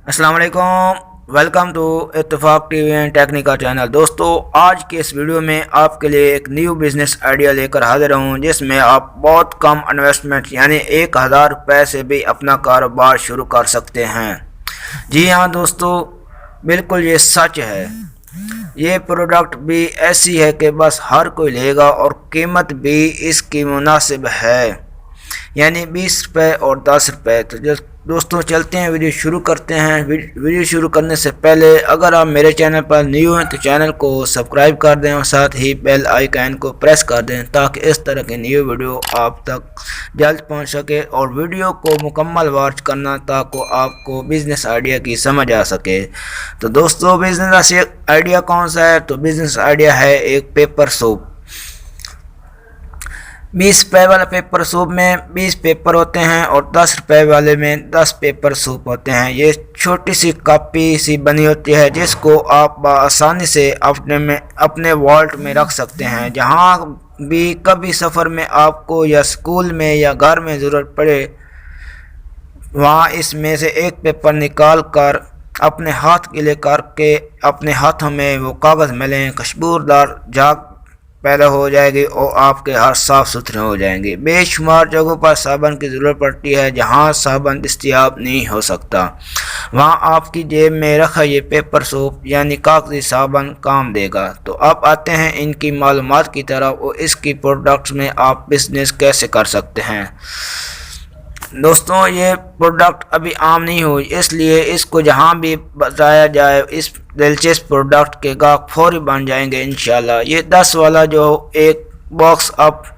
السلام علیکم، welcome to اتفاق T V and technical channel. دوستو، آج کے اس ویڈیو میں آپ کے لیے ایک نیو بزنس آئیڈیا لے کر حاضر ہوں، جس میں آپ بہت کم انویسٹمنٹ یعنی 1000 روپے سے بھی اپنا کاروبار شروع کر سکتے ہیں۔ جی ہاں دوستو، بالکل یہ سچ ہے۔ یہ پروڈکٹ بھی ایسی ہے کہ بس ہر کوئی لے گا اور قیمت بھی اس کی مناسب ہے، یعنی 20 روپے اور 10 روپے۔ تو دوستوں چلتے ہیں، ویڈیو شروع کرتے ہیں۔ ویڈیو شروع کرنے سے پہلے اگر آپ میرے چینل پر نیو ہیں تو چینل کو سبسکرائب کر دیں اور ساتھ ہی بیل آئیکن کو پریس کر دیں تاکہ اس طرح کی نیو ویڈیو آپ تک جلد پہنچ سکے، اور ویڈیو کو مکمل واچ کرنا تاکہ آپ کو بزنس آئیڈیا کی سمجھ آ سکے۔ تو دوستوں، بزنس آئیڈیا کون سا ہے؟ تو بزنس آئیڈیا ہے ایک پیپر سوپ۔ 20 روپے والے پیپر سوپ میں 20 پیپر ہوتے ہیں اور 10 روپے والے میں 10 پیپر سوپ ہوتے ہیں۔ یہ چھوٹی سی کاپی سی بنی ہوتی ہے جس کو آپ بآسانی سے اپنے والٹ میں رکھ سکتے ہیں۔ جہاں بھی کبھی سفر میں آپ کو یا اسکول میں یا گھر میں ضرورت پڑے، وہاں اس میں سے ایک پیپر نکال کر اپنے ہاتھ گیلے کر کے اپنے ہاتھوں میں وہ کاغذ ملیں، خوشبودار جھاگ پیدا ہو جائے گی اور آپ کے ہاتھ صاف ستھرے ہو جائیں گے۔ بے شمار جگہوں پر صابن کی ضرورت پڑتی ہے، جہاں صابن دستیاب نہیں ہو سکتا، وہاں آپ کی جیب میں رکھا یہ پیپر سوپ یعنی کاغذی صابن کام دے گا۔ تو اب آتے ہیں ان کی معلومات کی طرف اور اس کی پروڈکٹس میں آپ بزنس کیسے کر سکتے ہیں۔ دوستوں، یہ پروڈکٹ ابھی عام نہیں ہوئی، اس لیے اس کو جہاں بھی بتایا جائے اس دلچسپ پروڈکٹ کے گاہک فوری بن جائیں گے انشاءاللہ۔ یہ 10 والا جو ایک باکس آپ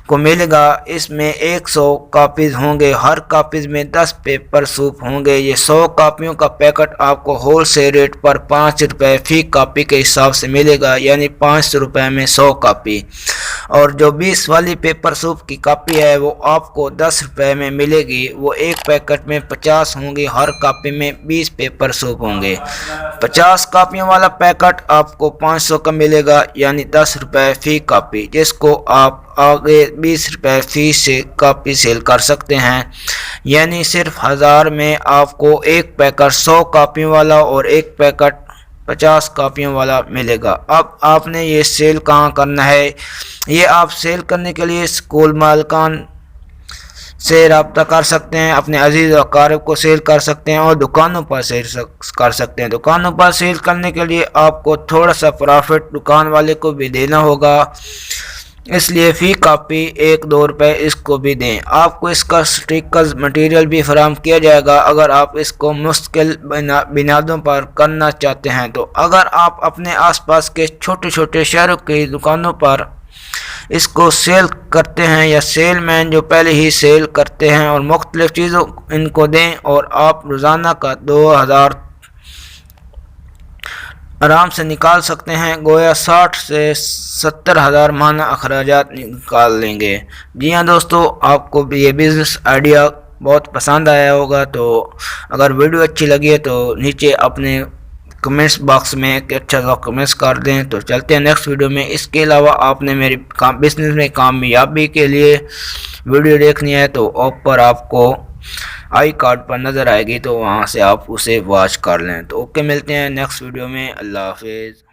کو ملے گا، اس میں 100 کاپیز ہوں گے، ہر کاپیز میں 10 پیپر سوپ ہوں گے۔ یہ 100 کاپیوں کا پیکٹ آپ کو ہول سیل ریٹ پر 5 روپے فی کاپی کے حساب سے ملے گا، یعنی 500 روپے میں 100 کاپی۔ اور جو 20 والی پیپر سوپ کی کاپی ہے وہ آپ کو 10 روپے میں ملے گی۔ وہ ایک پیکٹ میں 50 ہوں گی، ہر کاپی میں 20 پیپر سوپ ہوں گے۔ 50 کاپیوں والا پیکٹ آپ کو 500 کا ملے گا، یعنی 10 روپے فی کاپی، جس کو آپ آگے 20 روپے فی سے کاپی سیل کر سکتے ہیں، یعنی صرف 1000 میں آپ کو ایک پیکٹ 100 کاپیوں والا اور ایک پیکٹ 50 کاپیوں والا ملے گا۔ اب آپ نے یہ سیل کہاں کرنا ہے؟ یہ آپ سیل کرنے کے لیے اسکول مالکان سے رابطہ کر سکتے ہیں، اپنے عزیز و اقارب کو سیل کر سکتے ہیں اور دکانوں پر سیل کر سکتے ہیں۔ دکانوں پر سیل کرنے کے لیے آپ کو تھوڑا سا پرافٹ دکان والے کو بھی دینا ہوگا، اس لیے فی کاپی 1-2 روپے اس کو بھی دیں۔ آپ کو اس کا سٹیکرز مٹیریل بھی فراہم کیا جائے گا اگر آپ اس کو مستقل بنیادوں پر کرنا چاہتے ہیں۔ تو اگر آپ اپنے آس پاس کے چھوٹے چھوٹے شہروں کی دکانوں پر اس کو سیل کرتے ہیں یا سیل مین جو پہلے ہی سیل کرتے ہیں اور مختلف چیزوں ان کو دیں، اور آپ روزانہ کا 2000 آرام سے نکال سکتے ہیں، گویا 60 سے 70 ہزار ماہانہ اخراجات نکال لیں گے۔ جی ہاں دوستو، آپ کو بھی یہ بزنس آئیڈیا بہت پسند آیا ہوگا، تو اگر ویڈیو اچھی لگی ہے تو نیچے اپنے کمنٹس باکس میں ایک اچھا سا کمنٹس کر دیں۔ تو چلتے ہیں نیکسٹ ویڈیو میں۔ اس کے علاوہ آپ نے میری بزنس میں کامیابی کے لیے ویڈیو دیکھنی ہے تو اوپر آپ کو آئی کارڈ پر نظر آئے گی، تو وہاں سے آپ اسے واچ کر لیں۔ تو اوکے، ملتے ہیں نیکسٹ ویڈیو میں۔ اللہ حافظ۔